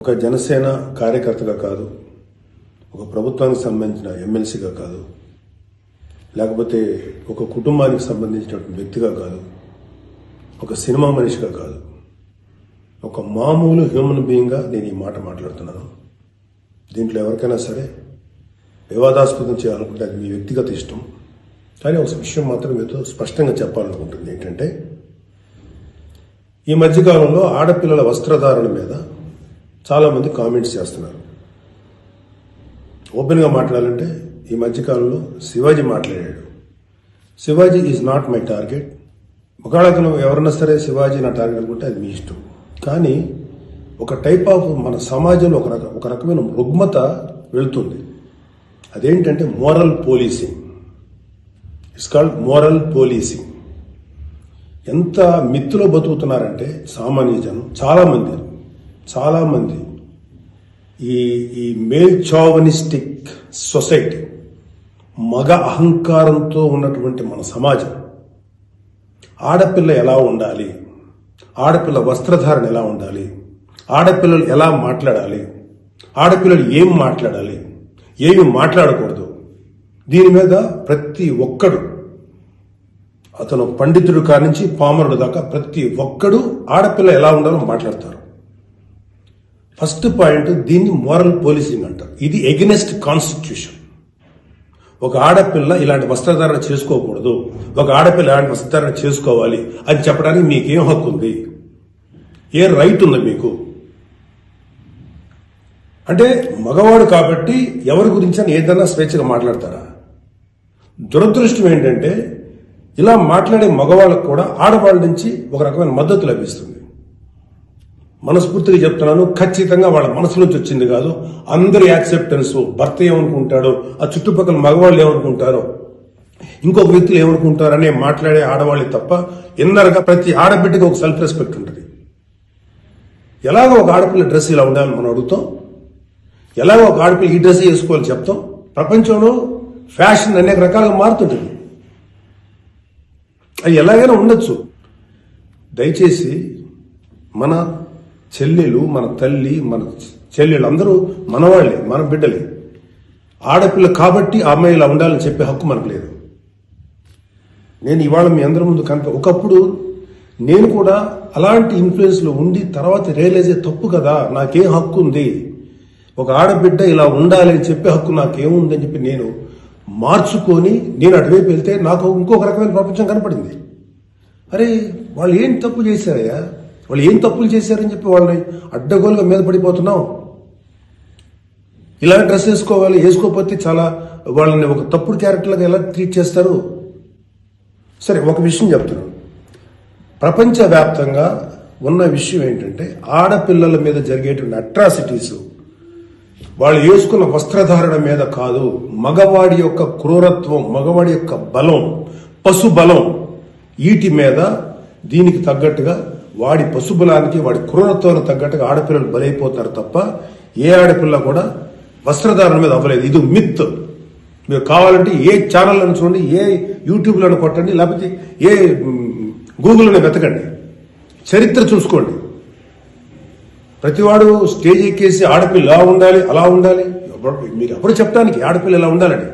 ఒక జనసేన కార్యకర్తగా కాదు, ఒక ప్రభుత్వానికి సంబంధించిన ఎమ్మెల్సీగా కాదు, లేకపోతే ఒక కుటుంబానికి సంబంధించినటువంటి వ్యక్తిగా కాదు, ఒక సినిమా మనిషిగా కాదు, ఒక మామూలు హ్యూమన్ బీయింగ్గా నేను ఈ మాట మాట్లాడుతున్నాను. దీంట్లో ఎవరికైనా సరే వివాదాస్పదం చేయాలనుకుంటే అది మీ వ్యక్తిగత ఇష్టం. కానీ ఒక విషయం మాత్రం మీతో స్పష్టంగా చెప్పాలనుకుంటుంది ఏంటంటే, ఈ మధ్యకాలంలో ఆడపిల్లల వస్త్రధారణ మీద చాలామంది కామెంట్స్ చేస్తున్నారు. ఓపెన్గా మాట్లాడాలంటే ఈ మధ్యకాలంలో శివాజీ మాట్లాడాడు. Shivaji is not my target. ఒకవేళ అతను ఎవరన్నా సరే శివాజీ నా టార్గెట్ అనుకుంటే అది మీ ఇష్టం. కానీ ఒక టైప్ ఆఫ్ మన సమాజంలో ఒక రకమైన రుగ్మత వెళుతుంది. అదేంటంటే moral policing. It's called moral policing. ఎంత మిత్తులో బతుకుతున్నారంటే సామాన్య జనం చాలామంది ఈ మేల్ చావనిస్టిక్ సొసైటీ, మగ అహంకారంతో ఉన్నటువంటి మన సమాజం, ఆడపిల్ల ఎలా ఉండాలి, ఆడపిల్ల వస్త్రధారణ ఎలా ఉండాలి, ఆడపిల్లలు ఎలా మాట్లాడాలి, ఆడపిల్లలు ఏం మాట్లాడాలి, ఏమి మాట్లాడకూడదు, దీని మీద ప్రతి ఒక్కడు, అతను పండితుడు కానించి పామరుడు దాకా ప్రతి ఒక్కడు ఆడపిల్ల ఎలా ఉండాలో మాట్లాడతారు. ఫస్ట్ పాయింట్, దీన్ని మోరల్ పోలీసింగ్ అంటారు. ఇది ఎగెనెస్ట్ కాన్స్టిట్యూషన్. ఒక ఆడపిల్ల ఇలాంటి వస్త్రధారణ చేసుకోకూడదు, ఒక ఆడపిల్ల ఇలాంటి వస్త్రధారణ చేసుకోవాలి అని చెప్పడానికి మీకేం హక్కు ఉంది? ఏ రైట్ ఉంది మీకు? అంటే మగవాడు కాబట్టి ఎవరి గురించి అని ఏదైనా స్వేచ్ఛగా మాట్లాడతారా? దురదృష్టం ఏంటంటే ఇలా మాట్లాడే మగవాళ్ళకు కూడా ఆడవాళ్ళ నుంచి ఒక రకమైన మద్దతు లభిస్తుంది. మనస్ఫూర్తిగా చెప్తున్నాను, ఖచ్చితంగా వాళ్ళ మనసులోంచి వచ్చింది కాదు. అందరి యాక్సెప్టెన్స్, భర్త ఏమనుకుంటాడో, ఆ చుట్టుపక్కల మగవాళ్ళు ఏమనుకుంటారో, ఇంకొక వ్యక్తులు ఏమనుకుంటారో అనే మాట్లాడే ఆడవాళ్ళే తప్ప ఇన్నరగా ప్రతి ఆడబిడ్డకి ఒక సెల్ఫ్ రెస్పెక్ట్ ఉంటుంది. ఎలాగో ఒక ఆడపిల్ల డ్రెస్ ఇలా ఉండాలని మనం అడుగుతాం, ఎలాగో ఒక ఆడపిల్ల ఈ డ్రెస్ వేసుకోవాలని చెప్తాం. ప్రపంచంలో ఫ్యాషన్ అనేక రకాలుగా మారుతుంటుంది. అది ఎలాగైనా ఉండొచ్చు. దయచేసి మన చెల్లెలు, మన తల్లి, మన చెల్లెలు అందరూ మనవాళ్లే, మన బిడ్డలే. ఆడపిల్ల కాబట్టి ఆ అమ్మాయి ఇలా ఉండాలని చెప్పే హక్కు మనకు లేదు. నేను ఇవాళ మీ అందరి ముందు ఒకప్పుడు నేను కూడా అలాంటి ఇన్ఫ్లుయెన్స్లో ఉండి తర్వాత రియలైజ్ తప్పు కదా, నాకేం హక్కు ఉంది, ఒక ఆడబిడ్డ ఇలా ఉండాలి అని చెప్పే హక్కు నాకేముంది అని చెప్పి నేను మార్చుకొని నేను అటువైపు వెళ్తే నాకు ఇంకొక రకమైన ప్రపంచం కనపడింది. అరే వాళ్ళు ఏం తప్పు చేశారయ్యా, వాళ్ళు ఏం తప్పులు చేశారని చెప్పి వాళ్ళని అడ్డగోలుగా మీద పడిపోతున్నావు. ఇలాంటి డ్రెస్ వేసుకోవాలి, వేసుకోకపోతే చాలా వాళ్ళని ఒక తప్పుడు క్యారెక్టర్గా ఎలా ట్రీట్ చేస్తారు? సరే, ఒక విషయం చెప్తున్నాను. ప్రపంచవ్యాప్తంగా ఉన్న విషయం ఏంటంటే ఆడపిల్లల మీద జరిగేటువంటి అట్రాసిటీస్ వాళ్ళు వేసుకున్న వస్త్రధారణ మీద కాదు, మగవాడి యొక్క క్రూరత్వం, మగవాడి యొక్క బలం, పశుబలం, వీటి మీద దీనికి తగ్గట్టుగా వాడి పశుబలానికి, వాడి క్రూరత్వానికి తగ్గట్టుగా ఆడపిల్లలు బలైపోతారు తప్ప ఏ ఆడపిల్ల కూడా వస్త్రధారణ మీద అవ్వలేదు. ఇది మిత్. మీరు కావాలంటే ఏ ఛానల్లను చూడండి, ఏ యూట్యూబ్లను కొట్టండి, లేకపోతే ఏ గూగుల్లోనే వెతకండి, చరిత్ర చూసుకోండి. ప్రతివాడు స్టేజ్ ఎక్కేసి ఆడపిల్ల ఇలా ఉండాలి, అలా ఉండాలి, మీరు ఎప్పుడు చెప్పడానికి ఆడపిల్ల ఇలా ఉండాలని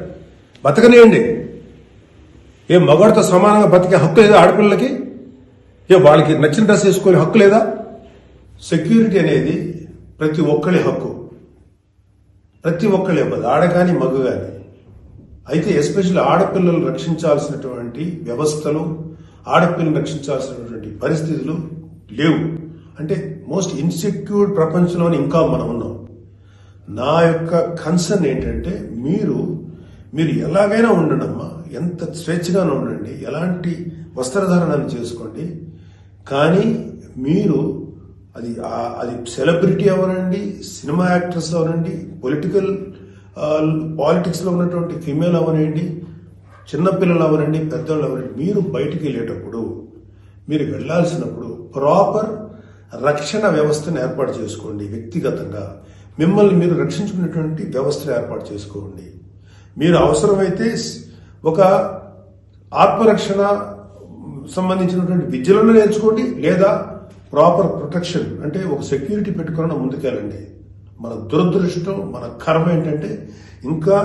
బతకనేయండి. ఏ మగవాడితో సమానంగా బతికే హక్కు లేదా ఆడపిల్లలకి? ఏ వాళ్ళకి నచ్చిన డ్రెస్ వేసుకునే హక్కు లేదా? సెక్యూరిటీ అనేది ప్రతి ఒక్కరి హక్కు, ప్రతి ఒక్కరి ఇవ్వదు, ఆడ కానీ మగ కానీ. అయితే ఎస్పెషల్లీ ఆడపిల్లలు రక్షించాల్సినటువంటి వ్యవస్థలు, ఆడపిల్లలు రక్షించాల్సినటువంటి పరిస్థితులు లేవు. అంటే మోస్ట్ ఇన్సెక్యూర్ ప్రపంచంలోనే ఇంకా మనం ఉన్నాం. నా యొక్క కన్సర్న్ ఏంటంటే మీరు ఎలాగైనా ఉండండమ్మా, ఎంత స్వేచ్ఛగానే ఉండండి, ఎలాంటి వస్త్రధారణను చేసుకోండి. కానీ మీరు అది సెలబ్రిటీ అవనండి, సినిమా యాక్ట్రెస్ అవనండి, పాలిటిక్స్లో ఉన్నటువంటి ఫిమేల్ అవనండి, చిన్నపిల్లలు అవనండి, పెద్దవాళ్ళు అవనండి, మీరు బయటికి వెళ్ళేటప్పుడు, మీరు వెళ్లాల్సినప్పుడు ప్రాపర్ రక్షణ వ్యవస్థను ఏర్పాటు చేసుకోండి. వ్యక్తిగతంగా మిమ్మల్ని మీరు రక్షించుకునేటువంటి వ్యవస్థను ఏర్పాటు చేసుకోండి. మీరు అవసరమైతే ఒక ఆత్మరక్షణ సంబంధించినటువంటి విద్యలను నేర్చుకోండి, లేదా ప్రాపర్ ప్రొటెక్షన్ అంటే ఒక సెక్యూరిటీ పెట్టుకుని ముందుకెళ్ళండి. మన దురదృష్టం, మన కర్మ ఏంటంటే ఇంకా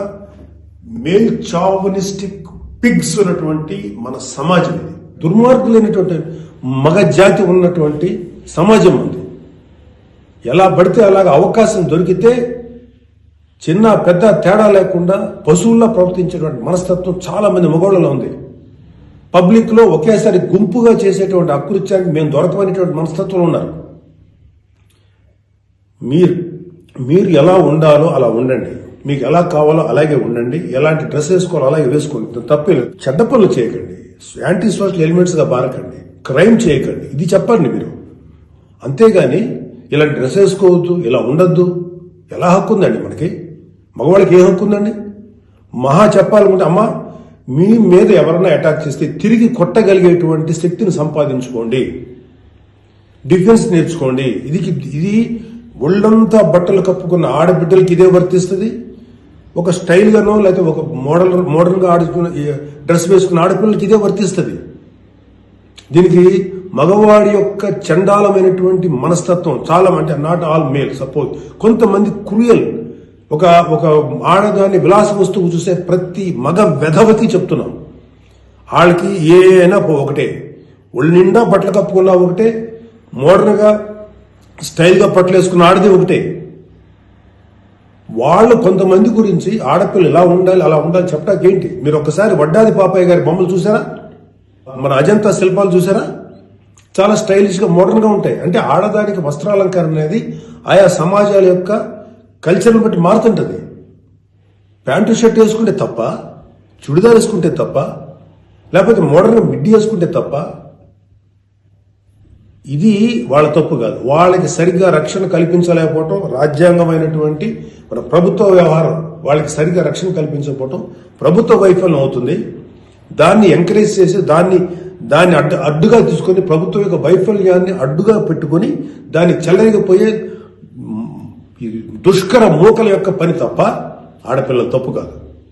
మేల్ చావనిస్టిక్ పిగ్స్ ఉన్నటువంటి మన సమాజం ఇది. దుర్మార్గులైనటువంటి మగ జాతి ఉన్నటువంటి సమాజం ఉంది. ఎలా పడితే అలాగ అవకాశం దొరికితే చిన్న పెద్ద తేడా లేకుండా పశువుల్లా ప్రవర్తించేటువంటి మనస్తత్వం చాలా మంది మగవాళ్ళలో ఉంది. పబ్లిక్ లో ఒకేసారి గుంపుగా చేసేటువంటి అకృత్యానికి మేము దొరకమనేటువంటి మనస్తత్వంలో ఉన్నారు. మీరు ఎలా ఉండాలో అలా ఉండండి, మీకు ఎలా కావాలో అలాగే ఉండండి, ఎలాంటి డ్రెస్ వేసుకోవాలో అలాగే వేసుకోండి, తప్పలేదు. చెడ్డ పనులు చేయకండి, యాంటీ సోషల్ ఎలిమెంట్స్ గా బారకండి, క్రైమ్ చేయకండి, ఇది చెప్పండి మీరు. అంతేగాని ఇలాంటి డ్రెస్ వేసుకోవద్దు, ఇలా ఉండొద్దు, ఎలా హక్కు ఉందండి మనకి? మగవాళ్ళకి ఏ హక్కు ఉందండి? మహా చెప్పాలనుకుంటే అమ్మా మీ మీద ఎవరన్నా అటాక్ చేస్తే తిరిగి కొట్టగలిగేటువంటి శక్తిని సంపాదించుకోండి, డిఫెన్స్ నేర్చుకోండి. ఇది ఒళ్ళంతా బట్టలు కప్పుకున్న ఆడబిడ్డలకి ఇదే వర్తిస్తుంది. ఒక స్టైల్ గానో లేకపోతే ఒక మోడర్న్ గా ఆడుకున్న డ్రెస్ వేసుకున్న ఆడపిల్లలకి ఇదే వర్తిస్తుంది. దీనికి మగవాడి యొక్క చండాలమైనటువంటి మనస్తత్వం చాలా, అంటే నాట్ ఆల్ మేల్, సపోజ్ కొంతమంది క్రూయల్, ఒక ఆడదాన్ని విలాస వస్తువు చూసే ప్రతి మగ వెధవకి చెప్తున్నాం, వాళ్ళకి ఏనా ఒకటే, ఒళ్ళు నిండా బట్టలు కప్పుకున్నా ఒకటే, మోడర్న్ గా స్టైల్ గా బట్టలు వేసుకున్న ఆడది ఒకటే. వాళ్ళు కొంతమంది గురించి ఆడపిల్లలు ఇలా ఉండాలి అలా ఉండాలి చెప్పడానికి ఏంటి? మీరు ఒక్కసారి వడ్డాది పాపయ్య గారి బొమ్మలు చూసారా? మన అజంతా శిల్పాలు చూసారా? చాలా స్టైలిష్ గా మోడర్న్ గా ఉంటాయి. అంటే ఆడదానికి వస్త్రాలంకరణ అనేది ఆయా సమాజాల యొక్క కల్చర్ని బట్టి మారుతుంటది. ప్యాంటు షర్ట్ వేసుకుంటే తప్ప, చుడిదార్ వేసుకుంటే తప్ప, లేకపోతే మోడర్న్ మిడ్డీ వేసుకుంటే తప్ప, ఇది వాళ్ళ తప్పు కాదు. వాళ్ళకి సరిగ్గా రక్షణ కల్పించలేకపోవటం, రాజ్యాంగమైనటువంటి మన ప్రభుత్వ వ్యవహారం వాళ్ళకి సరిగ్గా రక్షణ కల్పించకపోవటం ప్రభుత్వ వైఫల్యం అవుతుంది. దాన్ని ఎంకరేజ్ చేసి దాన్ని అడ్డుగా తీసుకొని ప్రభుత్వం యొక్క వైఫల్యాన్ని అడ్డుగా పెట్టుకొని దాన్ని చెల్లరిగిపోయే దుష్కర మూకల యొక్క పని తప్ప ఆడపిల్లల తప్పు కాదు.